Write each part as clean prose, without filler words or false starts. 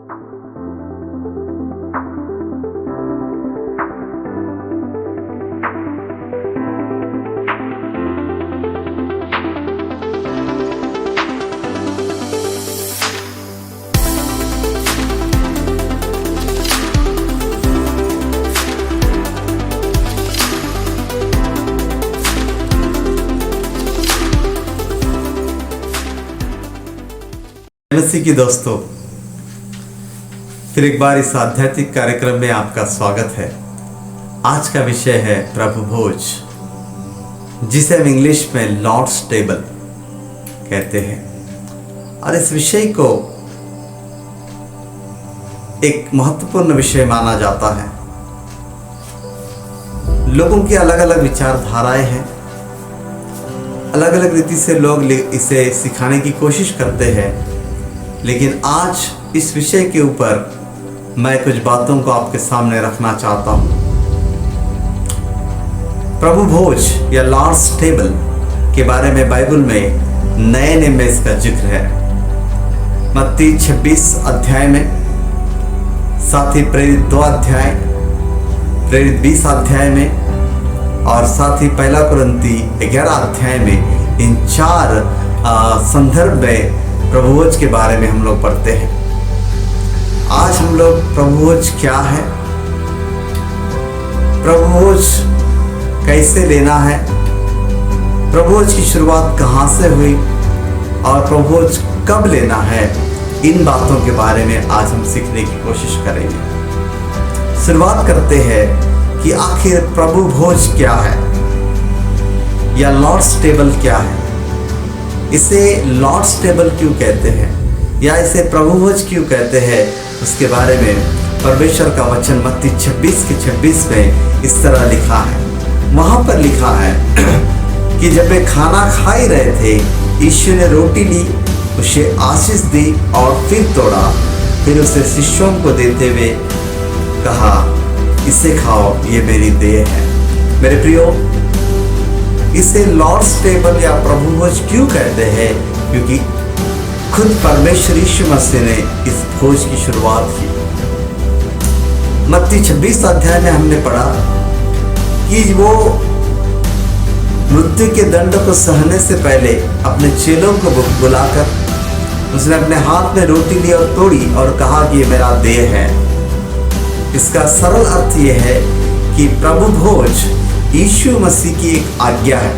नमस्ते की दोस्तों, फिर एक बार इस आध्यात्मिक कार्यक्रम में आपका स्वागत है। आज का विषय है प्रभु भोज, जिसे हम इंग्लिश में लॉर्ड्स टेबल कहते हैं। और इस विषय को एक महत्वपूर्ण विषय माना जाता है। लोगों की अलग अलग विचारधाराएं हैं, अलग अलग रीति से लोग इसे सिखाने की कोशिश करते हैं, लेकिन आज इस विषय के ऊपर मैं कुछ बातों को आपके सामने रखना चाहता हूं। प्रभु भोज या लॉर्ड्स टेबल के बारे में बाइबल में नए नियम में इसका जिक्र है। मत्ती 26 अध्याय में, साथ ही प्रेरित 2 अध्याय, प्रेरित 20 अध्याय में और साथ ही पहला कुरिन्थी 11 अध्याय में इन 4 संदर्भ में प्रभु भोज के बारे में हम लोग पढ़ते हैं। आज हम लोग प्रभु भोज क्या है, प्रभु भोज कैसे लेना है, प्रभु भोज की शुरुआत कहाँ से हुई और प्रभु भोज कब लेना है, इन बातों के बारे में आज हम सीखने की कोशिश करेंगे। शुरुआत करते हैं कि आखिर प्रभु भोज क्या है या लॉर्ड्स टेबल क्या है। इसे लॉर्ड्स टेबल क्यों कहते हैं या इसे प्रभु भोज क्यों कहते हैं, उसके बारे में परमेश्वर का वचन मत्ती 26:26 में इस तरह लिखा है। वहां पर लिखा है कि जब वे खाना खा ही रहे थे, यीशु ने रोटी ली, उसे आशीष दी और फिर तोड़ा, फिर उसे शिष्यों को देते हुए कहा, इसे खाओ, ये मेरी देह है। मेरे प्रियो, इसे लॉर्ड्स टेबल या प्रभु भोज क्यों कहते हैं? क्योंकि खुद परमेश्वर यीशु मसीह ने इस भोज की शुरुआत की। मत्ती 26 अध्याय में हमने पढ़ा कि वो मृत्यु के दंड को सहने से पहले अपने चेलों को बुलाकर उसने अपने हाथ में रोटी ली और तोड़ी और कहा कि ये मेरा देह है। इसका सरल अर्थ ये है कि प्रभु भोज यीशु मसीह की एक आज्ञा है।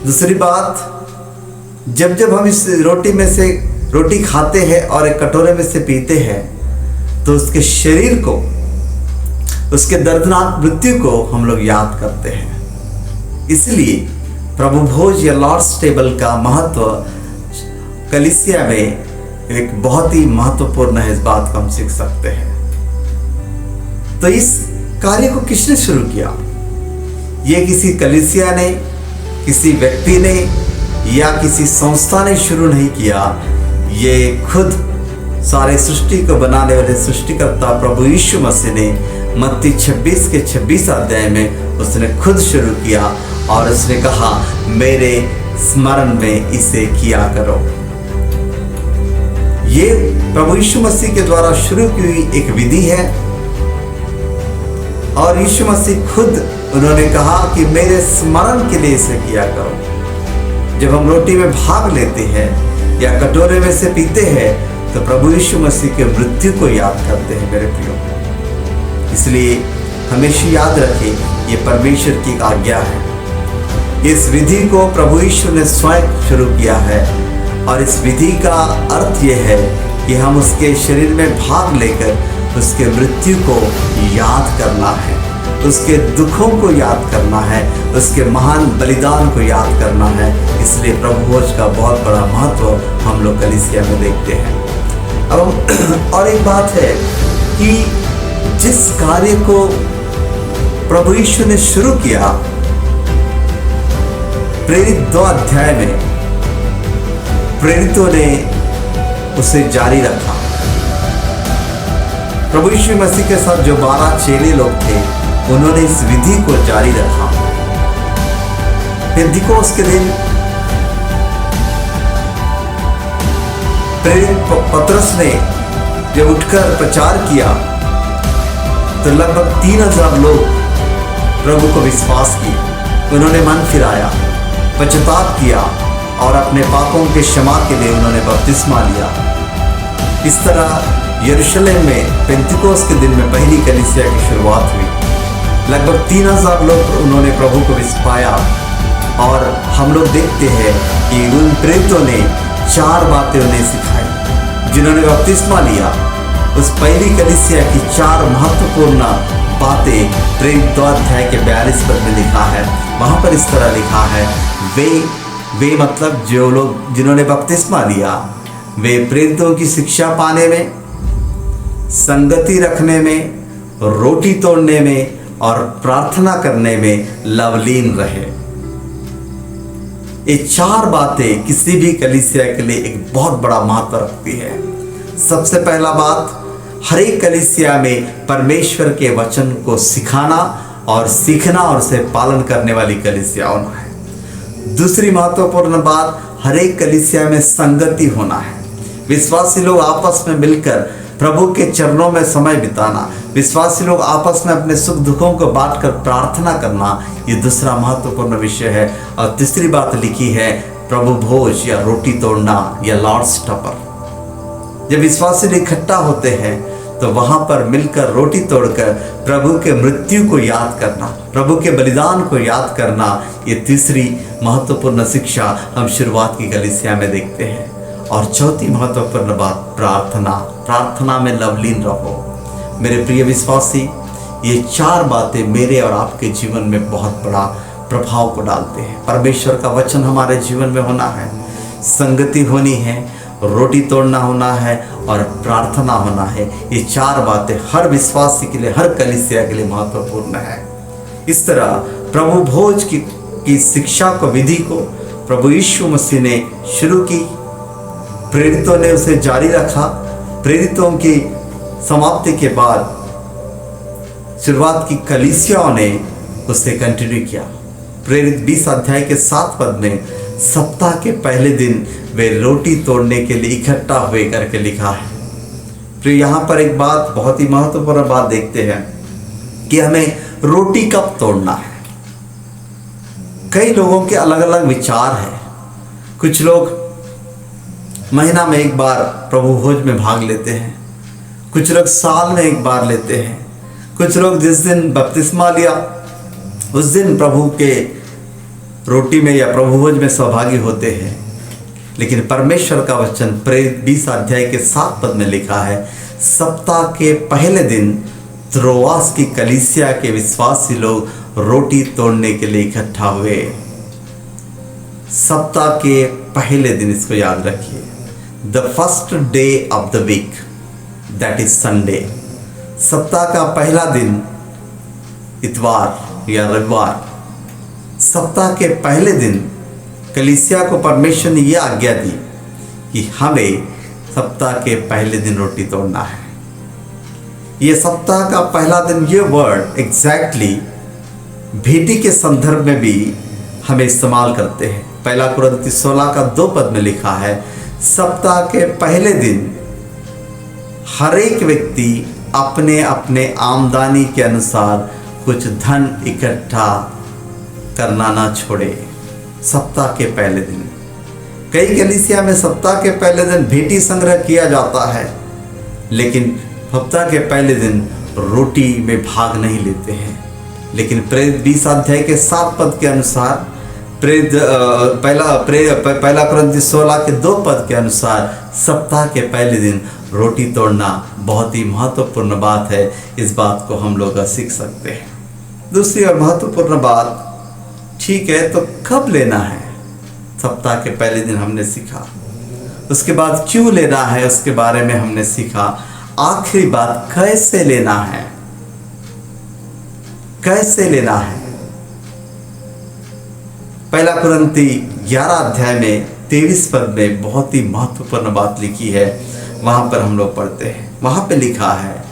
दूसरी बात, जब जब हम इस रोटी में से रोटी खाते हैं और एक कटोरे में से पीते हैं, तो उसके शरीर को, उसके दर्दनाक मृत्यु को हम लोग याद करते हैं। इसलिए प्रभु भोज या लॉर्ड्स टेबल का महत्व कलीसिया में एक बहुत ही महत्वपूर्ण है। इस बात को हम सीख सकते हैं। तो इस कार्य को किसने शुरू किया? ये किसी कलीसिया ने, किसी व्यक्ति ने या किसी संस्था ने शुरू नहीं किया। ये खुद सारे सृष्टि को बनाने वाले सृष्टिकर्ता प्रभु यीशु मसीह ने मत्ती 26 अध्याय में उसने खुद शुरू किया और उसने कहा, मेरे स्मरण में इसे किया करो। ये प्रभु यीशु मसीह के द्वारा शुरू की हुई एक विधि है और यीशु मसीह खुद उन्होंने कहा कि मेरे स्मरण के लिए इसे किया करो। जब हम रोटी में भाग लेते हैं या कटोरे में से पीते हैं, तो प्रभु यीशु मसीह के मृत्यु को याद करते हैं मेरे प्रियो। इसलिए हमेशा याद रखें, ये परमेश्वर की आज्ञा है। इस विधि को प्रभु यीशु ने स्वयं शुरू किया है और इस विधि का अर्थ ये है कि हम उसके शरीर में भाग लेकर उसके मृत्यु को याद करना है, उसके दुखों को याद करना है, उसके महान बलिदान को याद करना है। इसलिए प्रभु भोज का बहुत बड़ा महत्व हम लोग कलीसिया में देखते हैं। अब और एक बात है कि जिस कार्य को प्रभु यीशु ने शुरू किया, प्रेरित 2 अध्याय में प्रेरितों ने उसे जारी रखा। प्रभु यीशु मसीह के साथ जो 12 चेले लोग थे, उन्होंने इस विधि को जारी रखा। पेंतिकोस्त के दिन प्रेरित पतरस ने जब उठकर प्रचार किया तो लगभग 3000 लोग प्रभु को विश्वास किए। उन्होंने मन फिराया, पश्चाताप किया और अपने पापों के क्षमा के लिए उन्होंने बपतिस्मा लिया। इस तरह यरूशलेम में पेंतिकोस्त के दिन में पहली कलीसिया की शुरुआत हुई। लगभग 3000 लोग उन्होंने प्रभु को विश्वास पाया। और हम लोग देखते हैं कि उन प्रेरितों ने 4 बातें उन्हें सिखाई। जिन्होंने बपतिस्मा लिया, उस पहली कलीसिया की 4 महत्वपूर्ण बातें प्रेरित 2 अध्याय के 42 पद में लिखा है। वहाँ पर इस तरह लिखा है, वे मतलब जो लोग जिन्होंने बपतिस्मा लिया, वे प्रेरितों की शिक्षा पाने में, संगति रखने में, रोटी तोड़ने में और प्रार्थना करने में लवलीन रहे। ये 4 बातें किसी भी कलीसिया के लिए एक बहुत बड़ा महत्व रखती है। सबसे पहला बात, हर एक कलीसिया में परमेश्वर के वचन को सिखाना और सीखना और उसे पालन करने वाली कलीसिया होना है। दूसरी महत्वपूर्ण बात, हर एक कलीसिया में संगति होना है। विश्वासी लोग आपस में मिलकर प्रभु के चरणों में समय बिताना, विश्वासी लोग आपस में अपने सुख दुखों को बांटकर प्रार्थना करना, ये दूसरा महत्वपूर्ण विषय है। और तीसरी बात लिखी है, प्रभु भोज या रोटी तोड़ना या लॉर्ड्स सपर। जब विश्वासी लोग इकट्ठा होते हैं तो वहां पर मिलकर रोटी तोड़कर प्रभु के मृत्यु को याद करना, प्रभु के बलिदान को याद करना, ये तीसरी महत्वपूर्ण शिक्षा हम शुरुआत की कलीसिया में देखते हैं। और चौथी महत्वपूर्ण बात, प्रार्थना में लवलीन रहो। मेरे प्रिय विश्वासी, ये 4 बातें मेरे और आपके जीवन में बहुत बड़ा प्रभाव को डालते हैं। परमेश्वर का वचन हमारे जीवन में होना है, संगति होनी है, रोटी तोड़ना होना है और प्रार्थना होना है। ये 4 बातें हर विश्वासी के लिए, हर कलीसिया के लिए महत्वपूर्ण है। इस तरह प्रभु भोज की शिक्षा को, विधि को प्रभु यीशु मसीह ने शुरू की, प्रेरितों ने उसे जारी रखा। प्रेरितों की समाप्ति के बाद शुरुआत की कलीसियाओं ने उसे कंटिन्यू किया। प्रेरित 20 अध्याय के 7 पद में सप्ताह के पहले दिन वे रोटी तोड़ने के लिए इकट्ठा हुए करके लिखा है। फिर यहाँ पर एक बात, बहुत ही महत्वपूर्ण बात देखते हैं कि हमें रोटी कब तोड़ना है। कई लोगों के अलग अलग विचार हैं। कुछ लोग महीना में एक बार प्रभु भोज में भाग लेते हैं, कुछ लोग साल में एक बार लेते हैं, कुछ लोग जिस दिन बपतिस्मा लिया उस दिन प्रभु के रोटी में या प्रभु भोज में सहभागी होते हैं। लेकिन परमेश्वर का वचन प्रेरित 20 अध्याय के 7 पद में लिखा है, सप्ताह के पहले दिन त्रोआस की कलीसिया के विश्वासी लोग रोटी तोड़ने के लिए इकट्ठा हुए। सप्ताह के पहले दिन, इसको याद रखिए, the first day of the week, that is Sunday. सप्ताह का पहला दिन इतवार या रविवार, सप्ताह के पहले दिन कलीसिया को परमेश्वर ने यह आज्ञा दी कि हमें सप्ताह के पहले दिन रोटी तोड़ना है। ये सप्ताह का पहला दिन, ये वर्ड एग्जैक्टली भेंटी के संदर्भ में भी हमें इस्तेमाल करते हैं। 1 कुरिन्थी 16 का 2 पद में लिखा है, सप्ताह के पहले दिन हर एक व्यक्ति अपने अपने आमदनी के अनुसार कुछ धन इकट्ठा करना ना छोड़े। सप्ताह के पहले दिन, कई कलीसिया में सप्ताह के पहले दिन भेंटी संग्रह किया जाता है, लेकिन सप्ताह के पहले दिन रोटी में भाग नहीं लेते हैं। लेकिन प्रेरित 20 अध्याय के 7 पद के अनुसार, प्रेरित 1 कुरिन्थी 16 के 2 पद के अनुसार सप्ताह के पहले दिन रोटी तोड़ना बहुत ही महत्वपूर्ण बात है। इस बात को हम लोग सीख सकते हैं। दूसरी और महत्वपूर्ण बात, ठीक है तो कब लेना है? सप्ताह के पहले दिन हमने सीखा, उसके बाद क्यों लेना है उसके बारे में हमने सीखा। आखिरी बात, कैसे लेना है, कैसे लेना है। 1 कुरिन्थी 11 अध्याय में 23 पद में बहुत ही महत्वपूर्ण बात लिखी है। वहां पर हम लोग पढ़ते हैं, वहां पे लिखा है,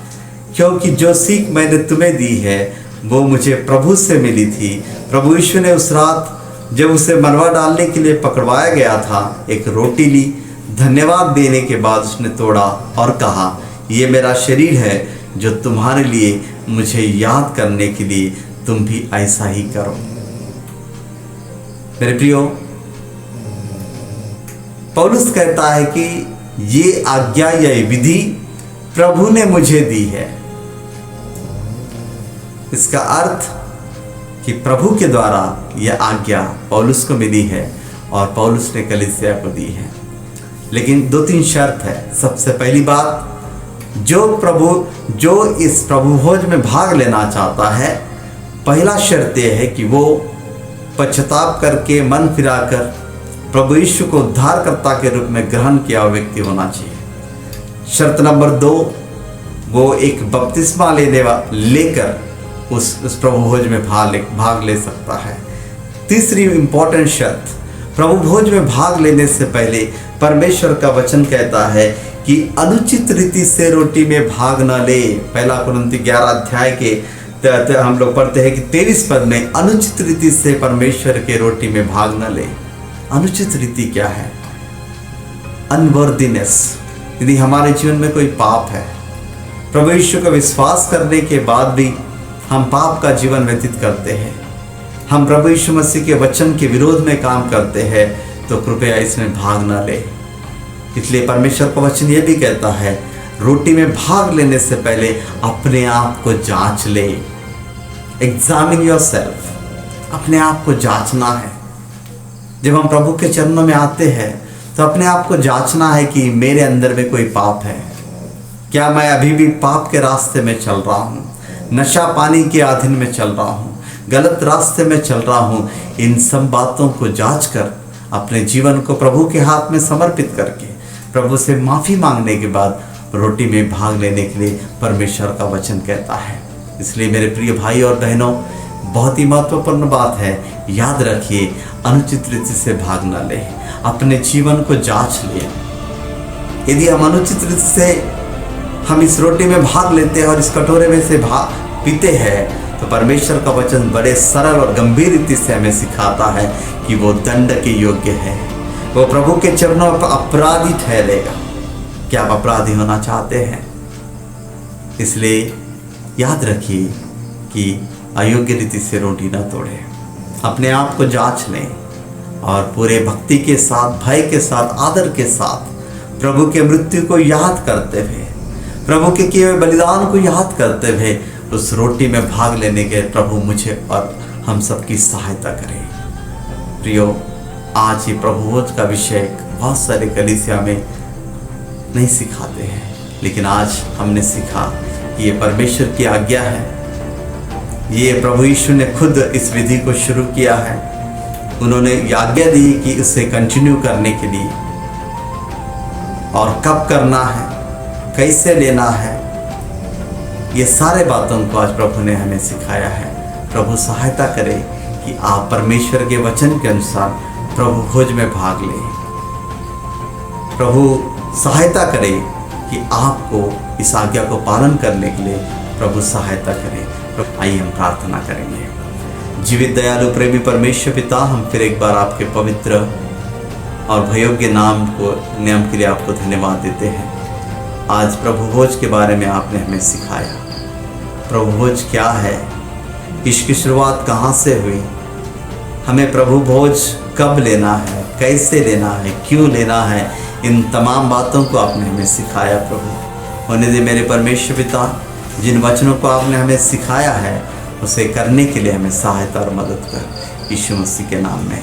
क्योंकि जो सीख मैंने तुम्हें दी है वो मुझे प्रभु से मिली थी। प्रभु यीशु ने उस रात जब उसे मरवा डालने के लिए पकड़वाया गया था, एक रोटी ली, धन्यवाद देने के बाद उसने तोड़ा और कहा, ये मेरा शरीर है जो तुम्हारे लिए, मुझे याद करने के लिए तुम भी ऐसा ही करो। मेरे प्रियो, पौलुस कहता है कि ये आज्ञा या विधि प्रभु ने मुझे दी है। इसका अर्थ कि प्रभु के द्वारा यह आज्ञा पौलुस को मिली है और पौलुस ने कलीसिया को दी है। लेकिन 2-3 शर्त है। सबसे पहली बात, जो इस प्रभु भोज में भाग लेना चाहता है, पहला शर्त यह है कि वो पश्चाताप करके मन फिराकर प्रभु यीशु को उद्धारकर्ता के रूप में ग्रहण किया हुआ व्यक्ति होना चाहिए। शर्त नंबर 2, वो एक बपतिस्मा लेकर उस प्रभु भोज में भाग ले सकता है। तीसरी इंपॉर्टेंट शर्त, प्रभु भोज में भाग लेने से पहले परमेश्वर का वचन कहता है कि अनुचित रीति से रोटी में भाग न ले। 1 कुरिन्थी 11 अध्याय के हम लोग पढ़ते हैं कि 23 पद में अनुचित रीति से परमेश्वर के रोटी में भाग न ले। अनुचित रीति क्या है? अनवर्दीनेस। यदि हमारे जीवन में कोई पाप है, प्रभु यीशु का विश्वास करने के बाद भी हम पाप का जीवन व्यतीत करते हैं, हम प्रभु यीशु मसीह के वचन के विरोध में काम करते हैं, तो कृपया इसमें भाग न ले। इसलिए परमेश्वर का वचन यह भी कहता है, रोटी में भाग लेने से पहले अपने आप को जांच ले। Examine yourself. अपने आप को जांचना है। जब हम प्रभु के चरणों में आते हैं तो अपने आप को जांचना है कि मेरे अंदर में कोई पाप है क्या? मैं अभी भी पाप के रास्ते में चल रहा हूँ, नशा पानी के अधीन में चल रहा हूँ, गलत रास्ते में चल रहा हूँ। इन सब बातों को जांच कर अपने जीवन को प्रभु के हाथ में समर्पित करके प्रभु से माफ़ी मांगने के बाद रोटी में भाग लेने के लिए परमेश्वर का वचन कहता है। इसलिए मेरे प्रिय भाई और बहनों, बहुत ही महत्वपूर्ण बात है, याद रखिए, अनुचित रीति से भाग न ले। अपने जीवन को जांच ले। यदि हम अनुचित रीति से हम इस रोटी में भाग लेते हैं और इस कटोरे में से पीते हैं, तो परमेश्वर का वचन बड़े सरल और गंभीर रीति से हमें सिखाता है कि वो दंड के योग्य है, वो प्रभु के चरणों पर अपराधी ठहरेगा। क्या आप अपराधी होना चाहते हैं? इसलिए याद रखिए कि अयोग्य रीति से रोटी न तोड़े। अपने आप को जांच लें और पूरे भक्ति के साथ, भय के साथ, आदर के साथ प्रभु के मृत्यु को याद करते हुए, प्रभु के किए हुए बलिदान को याद करते हुए उस रोटी में भाग लेने के प्रभु मुझे और हम सबकी सहायता करें। प्रियो, आज ये प्रभु भोज का विषय बहुत सारे कलीसिया में नहीं सिखाते हैं, लेकिन आज हमने सीखा कि ये परमेश्वर की आज्ञा है। ये प्रभु यीशु ने खुद इस विधि को शुरू किया है। उन्होंने आज्ञा दी कि इसे कंटिन्यू करने के लिए, और कब करना है, कैसे लेना है, ये सारे बातों को आज प्रभु ने हमें सिखाया है। प्रभु सहायता करे कि आप परमेश्वर के वचन के अनुसार प्रभु भोज में भाग लें। प्रभु सहायता करे कि आपको इस आज्ञा को पालन करने के लिए प्रभु सहायता करे। आइए हम प्रार्थना करेंगे। जीवित दयालु प्रेमी परमेश्वर पिता, हम फिर एक बार आपके पवित्र और भयोग्य नाम के लिए आपको धन्यवाद देते हैं। आज प्रभु भोज के बारे में आपने हमें सिखाया। प्रभु भोज क्या है, इसकी शुरुआत कहाँ से हुई, हमें प्रभु भोज कब लेना है, कैसे लेना है, क्यों लेना है, इन तमाम बातों को आपने हमें सिखाया। प्रभु होने दे मेरे परमेश्वर पिता, जिन वचनों को आपने हमें सिखाया है उसे करने के लिए हमें सहायता और मदद कर, यीशु मसीह के नाम में।